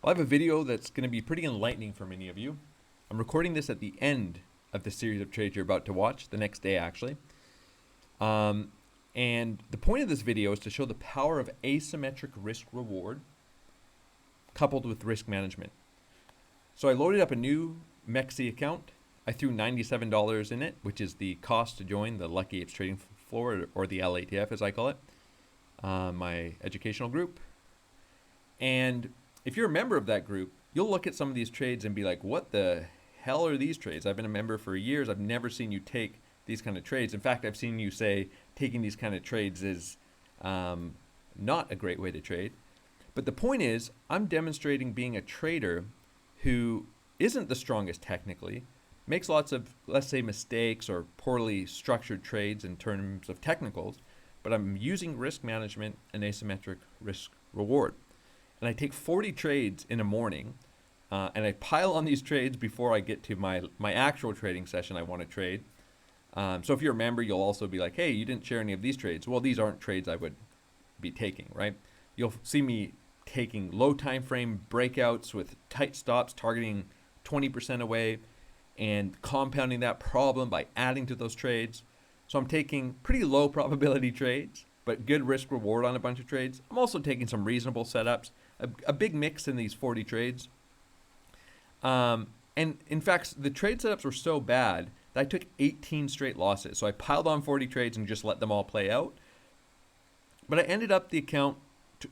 Well, I have a video that's going to be pretty enlightening for many of you. I'm recording this at the end of the series of trades you're about to watch, the next day actually. And the point of this video is to show the power of asymmetric risk reward coupled with risk management. So I loaded up a new Mexc account. I threw $97 in it, which is the cost to join the Lucky Apes trading floor, or the LATF as I call it, my educational group. And if you're a member of that group, you'll look at some of these trades and be like, what the hell are these trades? I've been a member for years. I've never seen you take these kind of trades. In fact, I've seen you say taking these kind of trades is not a great way to trade. But the point is, I'm demonstrating being a trader who isn't the strongest technically, makes lots of, let's say, mistakes or poorly structured trades in terms of technicals, but I'm using risk management and asymmetric risk reward. And I take 40 trades in a morning, and I pile on these trades before I get to my actual trading session I want to trade. So if you're a member, you'll also be like, hey, you didn't share any of these trades. Well, these aren't trades I would be taking, right? You'll see me taking low time frame breakouts with tight stops targeting 20% away and compounding that problem by adding to those trades. So I'm taking pretty low probability trades, but good risk reward on a bunch of trades. I'm also taking some reasonable setups, a big mix in these 40 trades. And in fact, the trade setups were so bad that I took 18 straight losses. So I piled on 40 trades and just let them all play out. But I ended up the account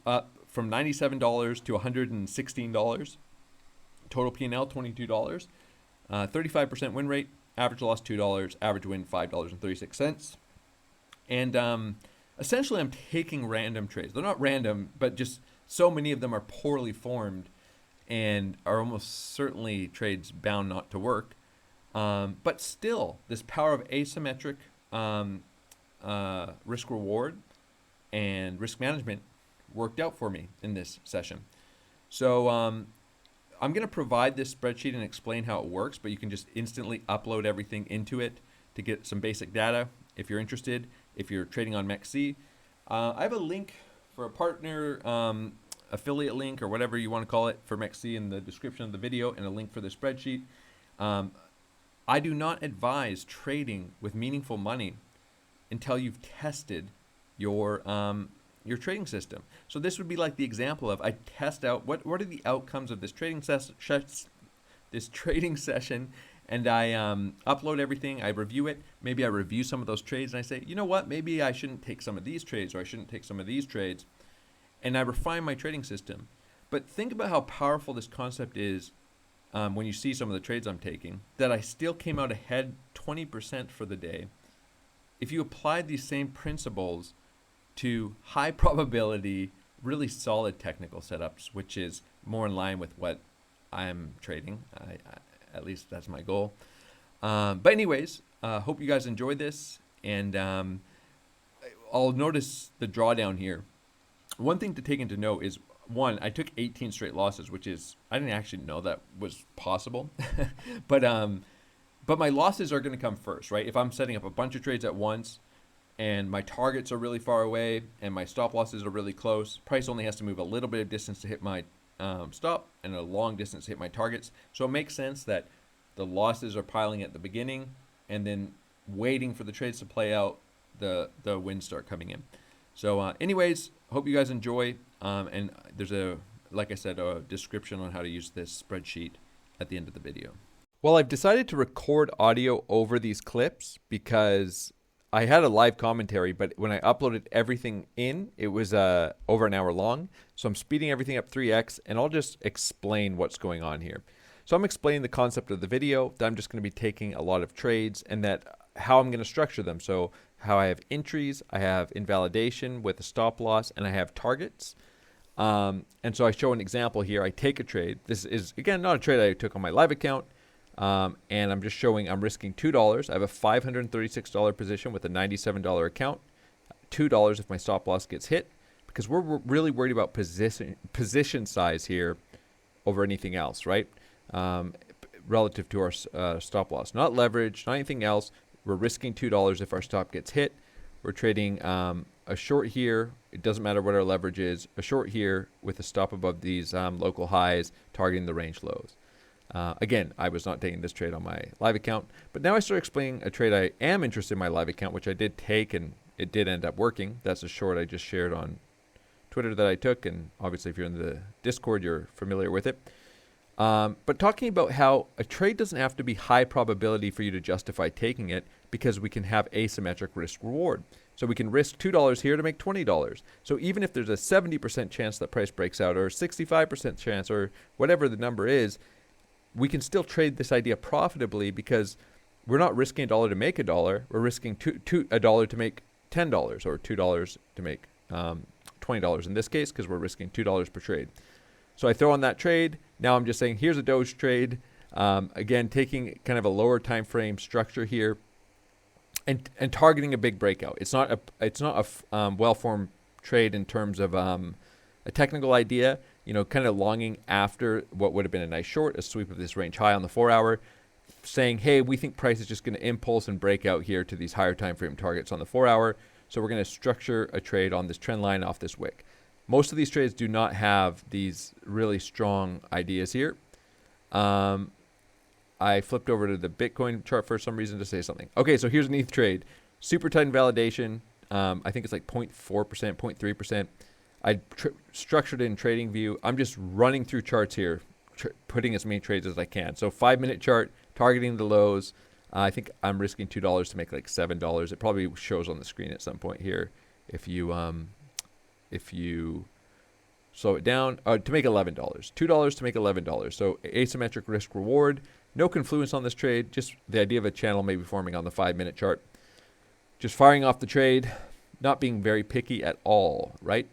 up from $97 to $116. Total P&L, $22. 35% win rate, average loss $2, average win $5.36. And essentially I'm taking random trades. They're not random, but just so many of them are poorly formed and are almost certainly trades bound not to work. But still, this power of asymmetric risk reward and risk management worked out for me in this session. So I'm going to provide this spreadsheet and explain how it works, but you can just instantly upload everything into it to get some basic data if you're interested, if you're trading on Mexc. I have a link for a partner affiliate link or whatever you want to call it for Mexc in the description of the video, and a link for the spreadsheet. I do not advise trading with meaningful money until you've tested your trading system. So this would be like the example of I test out what are the outcomes of this trading session, and I upload everything. I review it. Maybe I review some of those trades, and I say, you know what? Maybe I shouldn't take some of these trades, or I shouldn't take some of these trades, and I refine my trading system. But think about how powerful this concept is when you see some of the trades I'm taking. That I still came out ahead 20% for the day. If you applied these same principles to high probability, really solid technical setups, which is more in line with what I'm trading. At least that's my goal. But anyways, hope you guys enjoyed this. And I'll notice the drawdown here. One thing to take into note is, one, I took 18 straight losses, which is, I didn't actually know that was possible. But my losses are going to come first, right? If I'm setting up a bunch of trades at once, and my targets are really far away, and my stop losses are really close, price only has to move a little bit of distance to hit my stop, and a long distance to hit my targets. So it makes sense that the losses are piling at the beginning, and then waiting for the trades to play out, the wins start coming in. So anyways, hope you guys enjoy, and there's like I said, a description on how to use this spreadsheet at the end of the video. Well, I've decided to record audio over these clips because I had a live commentary, but when I uploaded everything in, it was over an hour long. So I'm speeding everything up 3x, and I'll just explain what's going on here. So I'm explaining the concept of the video, that I'm just going to be taking a lot of trades, and that how I'm going to structure them. So how I have entries, I have invalidation with a stop loss, and I have targets. And so I show an example here. I take a trade. This is, again, not a trade I took on my live account. And I'm just showing I'm risking $2. I have a $536 position with a $97 account. $2 if my stop loss gets hit, because we're really worried about position size here over anything else, right? Relative to our stop loss, not leverage, not anything else. We're risking $2 if our stop gets hit. We're trading a short here. It doesn't matter what our leverage is. A short here with a stop above these local highs, targeting the range lows. Again, I was not taking this trade on my live account, but now I start explaining a trade I am interested in my live account, which I did take, and it did end up working. That's a short I just shared on Twitter that I took, and obviously if you're in the Discord, you're familiar with it. But talking about how a trade doesn't have to be high probability for you to justify taking it, because we can have asymmetric risk reward. So we can risk $2 here to make $20. So even if there's a 70% chance that price breaks out, or a 65% chance, or whatever the number is, we can still trade this idea profitably, because we're not risking $1 to make $1. We're risking $1 to make $10, or $2 to make $20 in this case, because we're risking $2 per trade. So I throw on that trade. Now I'm just saying, here's a Doge trade. Again, taking kind of a lower time frame structure here, and targeting a big breakout. It's not a well-formed trade in terms of a technical idea. Kind of longing after what would have been a nice short, a sweep of this range high on the 4-hour, saying, hey, we think price is just going to impulse and break out here to these higher time frame targets on the 4-hour. So we're going to structure a trade on this trend line off this wick. Most of these trades do not have these really strong ideas here. I flipped over to the Bitcoin chart for some reason to say something. Okay, so here's an ETH trade. Super tight invalidation. I think it's like 0.4%, 0.3%. I structured it in TradingView. I'm just running through charts here, putting as many trades as I can. So 5-minute chart, targeting the lows. I think I'm risking $2 to make like $7. It probably shows on the screen at some point here if you slow it down, to make $11. $2 to make $11. So asymmetric risk reward. No confluence on this trade, just the idea of a channel maybe forming on the 5-minute chart. Just firing off the trade, not being very picky at all, right?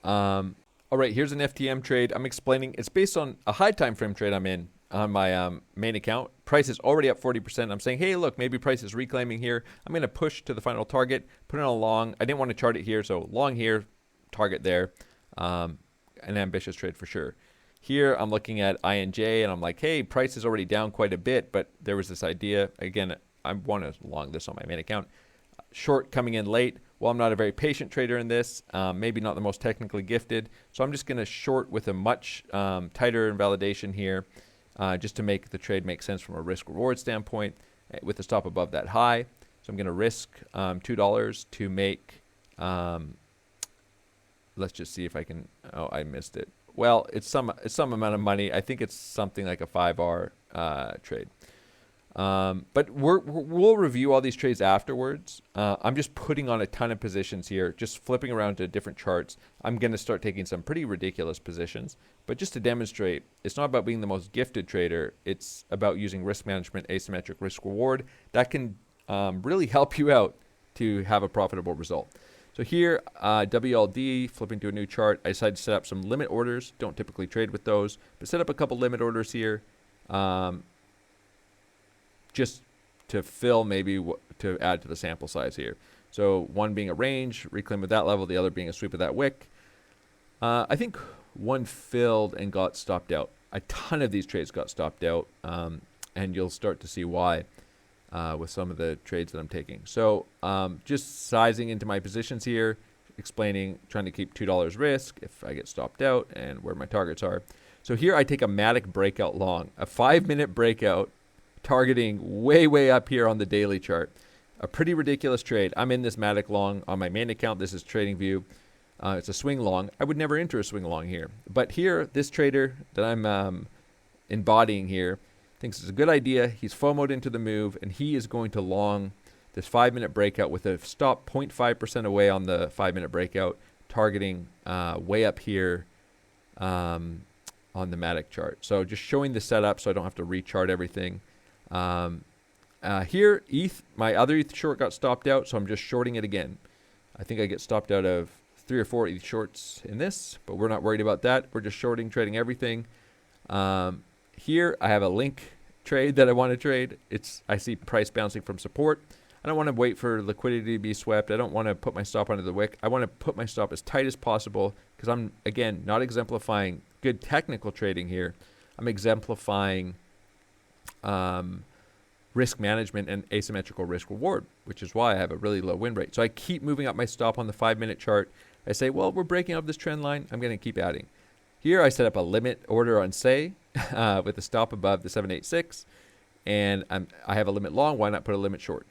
All right, here's an FTM trade. I'm explaining it's based on a high time frame trade I'm in on my main account. Price is already up 40%. I'm saying, hey, look, maybe price is reclaiming here. I'm going to push to the final target, put it on a long. I didn't want to chart it here, so long here, target there. An ambitious trade for sure. Here, I'm looking at INJ, and I'm like, hey, price is already down quite a bit, but there was this idea. Again, I want to long this on my main account. Short coming in late. Well, I'm not a very patient trader in this, maybe not the most technically gifted, so I'm just going to short with a much tighter invalidation here, just to make the trade make sense from a risk-reward standpoint, with the stop above that high. So I'm going to risk $2 to make, let's just see if I can, oh, I missed it. Well, it's some amount of money. I think it's something like a 5R trade. But we'll review all these trades afterwards. I'm just putting on a ton of positions here, just flipping around to different charts. I'm going to start taking some pretty ridiculous positions. But just to demonstrate, it's not about being the most gifted trader. It's about using risk management, asymmetric risk reward. That can really help you out to have a profitable result. So here, WLD, flipping to a new chart, I decided to set up some limit orders. Don't typically trade with those, but set up a couple limit orders here, just to fill maybe to add to the sample size here. So one being a range, reclaim at that level, the other being a sweep of that wick. I think one filled and got stopped out. A ton of these trades got stopped out, and you'll start to see why. With some of the trades that I'm taking. So just sizing into my positions here, explaining, trying to keep $2 risk if I get stopped out and where my targets are. So here I take a Matic breakout long, a 5-minute breakout targeting way up here on the daily chart. A pretty ridiculous trade. I'm in this Matic long on my main account. This is TradingView. It's a swing long. I would never enter a swing long here. But here, this trader that I'm embodying here thinks it's a good idea. He's FOMO'd into the move, and he is going to long this 5-minute breakout with a stop 0.5% away on the 5-minute breakout, targeting way up here on the Matic chart. So just showing the setup so I don't have to rechart everything. Here, ETH, my other ETH short got stopped out, so I'm just shorting it again. I think I get stopped out of 3 or 4 ETH shorts in this, but we're not worried about that. We're just shorting, trading everything. Here, I have a link trade that I want to trade. I see price bouncing from support. I don't want to wait for liquidity to be swept. I don't want to put my stop under the wick. I want to put my stop as tight as possible because I'm, again, not exemplifying good technical trading here. I'm exemplifying risk management and asymmetrical risk reward, which is why I have a really low win rate. So I keep moving up my stop on the 5-minute chart. I say, well, we're breaking up this trend line. I'm going to keep adding. Here I set up a limit order on say with a stop above the 786, and I have a limit long. Why not put a limit short?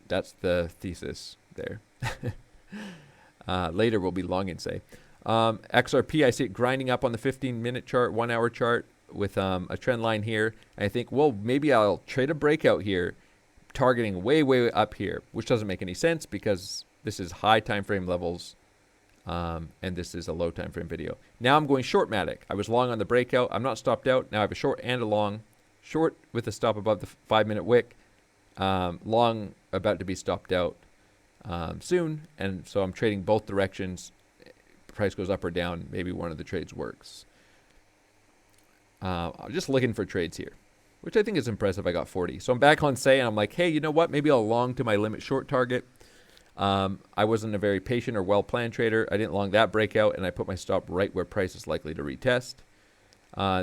That's the thesis there. Later we'll be long in say. XRP, I see it grinding up on the 15-minute chart, 1-hour chart with a trend line here. And I think, well, maybe I'll trade a breakout here, targeting way, way up here, which doesn't make any sense because this is high time frame levels, and this is a low time frame video. Now I'm going shortmatic. I was long on the breakout. I'm not stopped out. Now I have a short and a long. Short with a stop above the 5-minute wick. Long about to be stopped out soon. And so I'm trading both directions. Price goes up or down. Maybe one of the trades works. I'm just looking for trades here, which I think is impressive. I got 40. So I'm back on say, and I'm like, hey, you know what? Maybe I'll long to my limit short target. I wasn't a very patient or well-planned trader. I didn't long that breakout, and I put my stop right where price is likely to retest.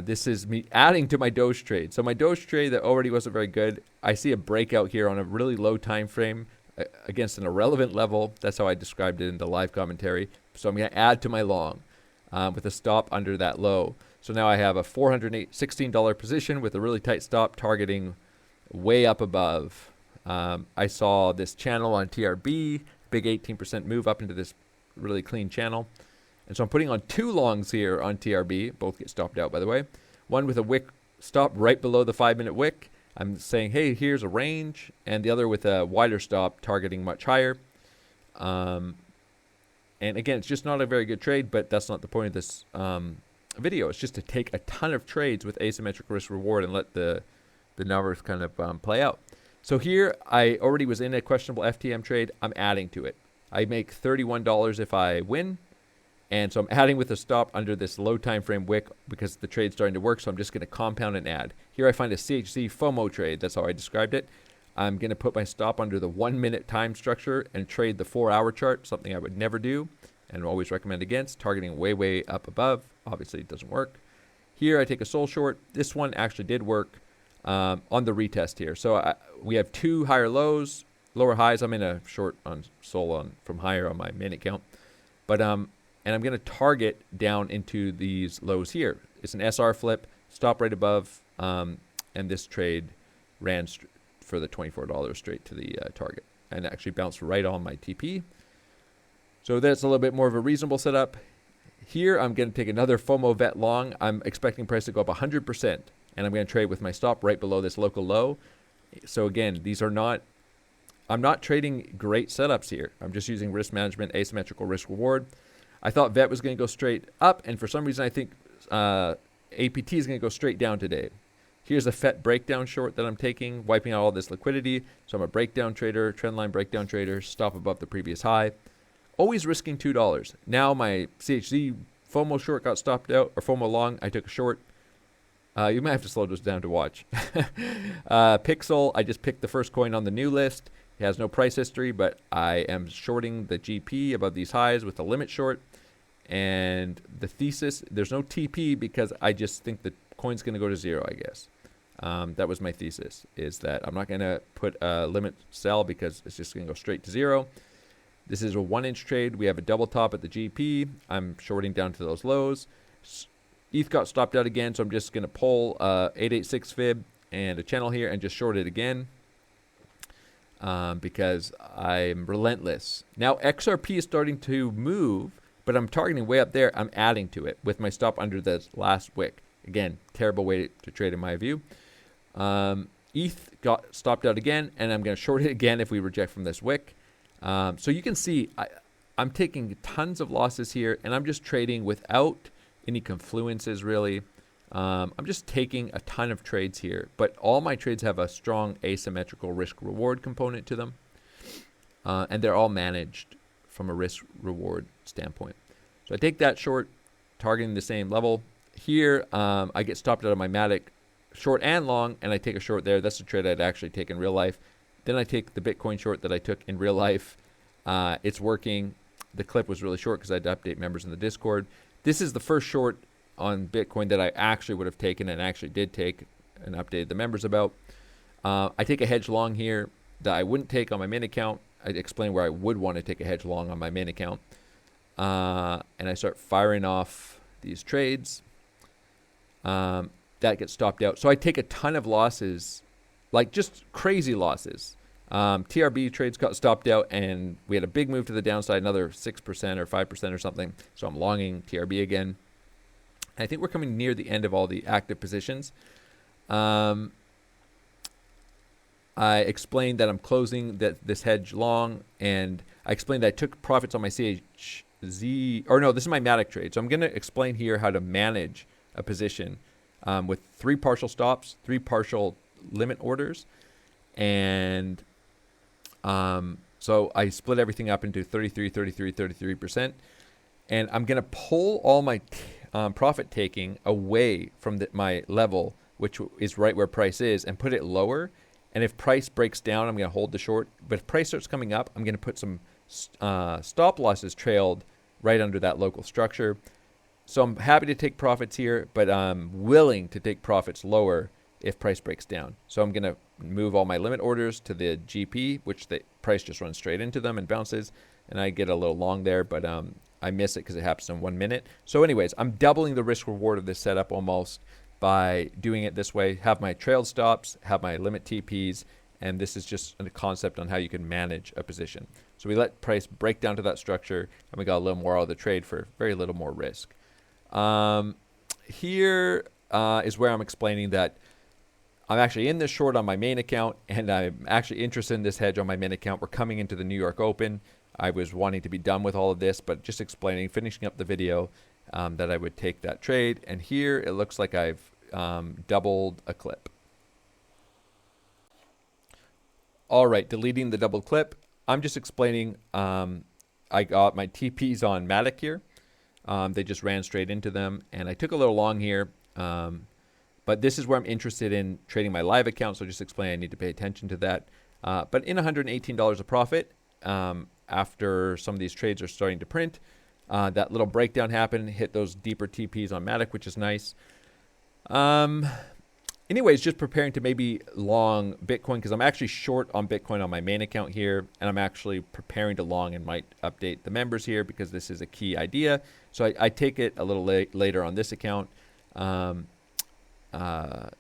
This is me adding to my Doge trade. So my Doge trade that already wasn't very good, I see a breakout here on a really low time frame against an irrelevant level. That's how I described it in the live commentary. So I'm going to add to my long with a stop under that low. So now I have a $416 position with a really tight stop targeting way up above. I saw this channel on TRB, big 18% move up into this really clean channel. And so I'm putting on 2 longs here on TRB. Both get stopped out, by the way. One with a wick stop right below the 5-minute wick. I'm saying, hey, here's a range. And the other with a wider stop targeting much higher. And again, it's just not a very good trade, but that's not the point of this video. It's just to take a ton of trades with asymmetric risk reward and let the numbers kind of play out. So here, I already was in a questionable FTM trade. I'm adding to it. I make $31 if I win. And so I'm adding with a stop under this low time frame wick because the trade's starting to work. So I'm just going to compound and add. Here I find a CHZ FOMO trade. That's how I described it. I'm going to put my stop under the 1-minute time structure and trade the 4-hour chart, something I would never do and always recommend against, targeting way, way up above. Obviously, it doesn't work. Here I take a SOL short. This one actually did work on the retest here. So we have 2 higher lows, lower highs. I'm in a short on SOL from higher on my minute count. But and I'm going to target down into these lows here. It's an SR flip, stop right above, and this trade ran for the $24 straight to the target and actually bounced right on my TP. So that's a little bit more of a reasonable setup. Here I'm going to take another FOMO vet long. I'm expecting price to go up 100%, and I'm going to trade with my stop right below this local low. So again, these are not, I'm not trading great setups here. I'm just using risk management, asymmetrical risk reward. I thought VET was going to go straight up, and for some reason I think APT is going to go straight down today. Here's a FET breakdown short that I'm taking, wiping out all this liquidity. So I'm a breakdown trader, trendline breakdown trader, stop above the previous high. Always risking $2. Now my CHZ FOMO short got stopped out, or FOMO long, I took a short. You might have to slow this down to watch. Pixel, I just picked the first coin on the new list. It has no price history, but I am shorting the GP above these highs with a limit short. And the thesis, there's no TP because I just think the coin's going to go to 0, I guess. That was my thesis, is that I'm not going to put a limit sell because it's just going to go straight to 0. This is a 1-inch trade. We have a double top at the GP. I'm shorting down to those lows. ETH got stopped out again, so I'm just going to pull 886 fib and a channel here and just short it again. Because I'm relentless. Now XRP is starting to move, but I'm targeting way up there. I'm adding to it with my stop under the last wick. Again, terrible way to trade in my view. ETH got stopped out again, and I'm going to short it again if we reject from this wick. So you can see I'm taking tons of losses here, and I'm just trading without any confluences really. I'm just taking a ton of trades here, but all my trades have a strong asymmetrical risk-reward component to them, and they're all managed from a risk-reward standpoint. So I take that short, targeting the same level. Here, I get stopped out of my Matic short and long, and I take a short there. That's a trade I'd actually take in real life. Then I take the Bitcoin short that I took in real life. It's working. The clip was really short because I had to update members in the Discord. This is the first short on Bitcoin that I actually would have taken and actually did take and updated the members about. I take a hedge long here that I wouldn't take on my main account. I explain where I would want to take a hedge long on my main account. And I start firing off these trades. That gets stopped out. So I take a ton of losses, like just crazy losses. TRB trades got stopped out, and we had a big move to the downside, another 6% or 5% or something. So I'm longing TRB again. And I think we're coming near the end of all the active positions. I explained that I'm closing this hedge long, and I explained that I took profits on my CHZ, or no, this is my Matic trade. So I'm going to explain here how to manage a position with 3 partial stops, 3 partial limit orders, and so I split everything up into 33, 33, 33%, and I'm going to pull all my profit taking away from my level, which is right where price is, and put it lower. And if price breaks down, I'm going to hold the short. But if price starts coming up, I'm going to put some stop losses trailed right under that local structure. So I'm happy to take profits here, but I'm willing to take profits lower if price breaks down. So I'm going to move all my limit orders to the GP, which the price just runs straight into them and bounces. And I get a little long there, but I miss it because it happens in 1 minute. So anyways, I'm doubling the risk reward of this setup almost by doing it this way. Have my trailed stops, have my limit TPs, and this is just a concept on how you can manage a position. So we let price break down to that structure, and we got a little more out of the trade for very little more risk. Here is where I'm explaining that I'm actually in this short on my main account, and I'm actually interested in this hedge on my main account. We're coming into the New York Open. I was wanting to be done with all of this, but just explaining, finishing up the video, that I would take that trade. And here it looks like I've doubled a clip. All right, deleting the double clip. I'm just explaining I got my TPs on Matic here. They just ran straight into them, and I took a little long here. But this is where I'm interested in trading my live account, so just explain I need to pay attention to that. But in $118 of profit, after some of these trades are starting to print, that little breakdown happened, hit those deeper TPs on Matic, which is nice. Anyways, just preparing to maybe long Bitcoin, because I'm actually short on Bitcoin on my main account here, and I'm actually preparing to long and might update the members here because this is a key idea. So I take it a little later on this account, and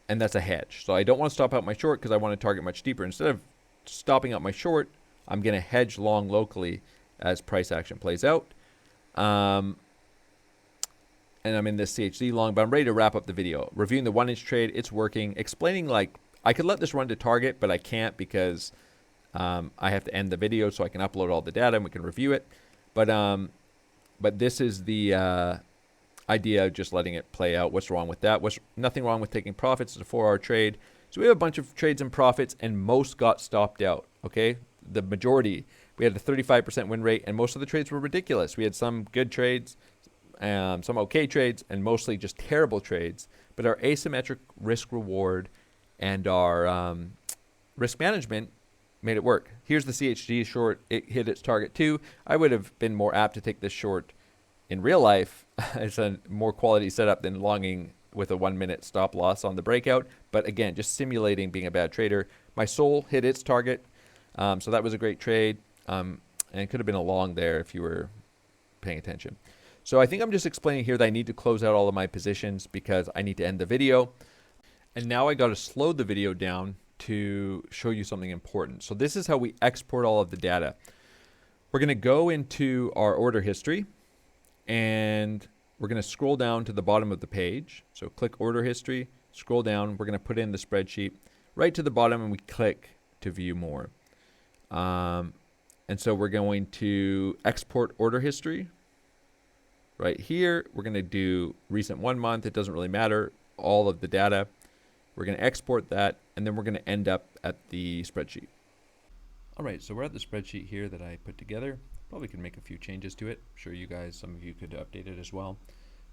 that's a hedge. So I don't want to stop out my short because I want to target much deeper. Instead of stopping out my short, I'm going to hedge long locally as price action plays out. And I'm in this CHZ long, but I'm ready to wrap up the video. Reviewing the 1-inch trade, it's working. Explaining, like, I could let this run to target, but I can't because I have to end the video so I can upload all the data and we can review it. But this is the idea of just letting it play out. What's wrong with that? Nothing wrong with taking profits. It's a 4-hour trade. So we have a bunch of trades and profits, and most got stopped out, okay? The majority. We had a 35% win rate, and most of the trades were ridiculous. We had some good trades, some okay trades, and mostly just terrible trades. But our asymmetric risk reward and our risk management made it work. Here's the CHG short. It hit its target too. I would have been more apt to take this short in real life. It's a more quality setup than longing with a 1-minute stop loss on the breakout. But again, just simulating being a bad trader. My SOL hit its target. So that was a great trade. And it could have been a long there if you were paying attention. So I think I'm just explaining here that I need to close out all of my positions because I need to end the video. And now I got to slow the video down to show you something important. So this is how we export all of the data. We're going to go into our order history, and we're going to scroll down to the bottom of the page. So click order history, scroll down. We're going to put in the spreadsheet right to the bottom, and we click to view more. And so we're going to export order history. Right here, we're going to do recent 1 month. It doesn't really matter, all of the data. We're going to export that, and then we're going to end up at the spreadsheet. All right, so we're at the spreadsheet here that I put together. Probably could make a few changes to it. I'm sure you guys, some of you could update it as well.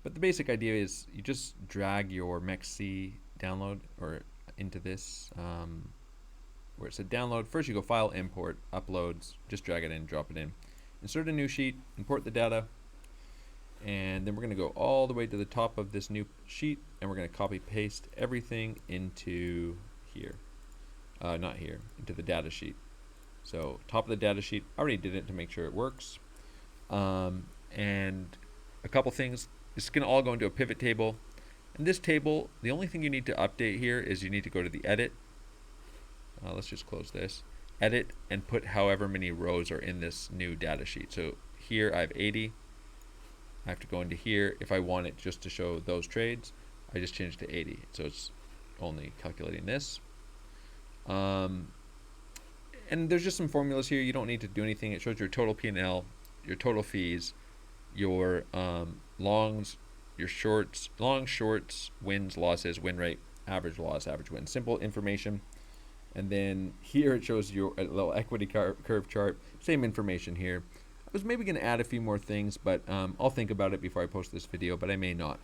But the basic idea is you just drag your Mexc download or into this where it said download. First you go file, import, uploads, just drag it in, drop it in. Insert a new sheet, import the data, And then we're going to go all the way to the top of this new sheet, and we're going to copy paste everything into here. Not here, into the data sheet. So top of the data sheet, I already did it to make sure it works. And a couple things, it's going to all go into a pivot table. And this table, the only thing you need to update here is you need to go to the edit. Let's just close this. Edit and put however many rows are in this new data sheet. So here I have 80. I have to go into here. If I want it just to show those trades, I just change to 80. So it's only calculating this. And there's just some formulas here. You don't need to do anything. It shows your total P&L, your total fees, your longs, your shorts, long, shorts, wins, losses, win rate, average loss, average win. Simple information. And then here it shows your little equity curve chart. Same information here. I was maybe going to add a few more things, but I'll think about it before I post this video, but I may not.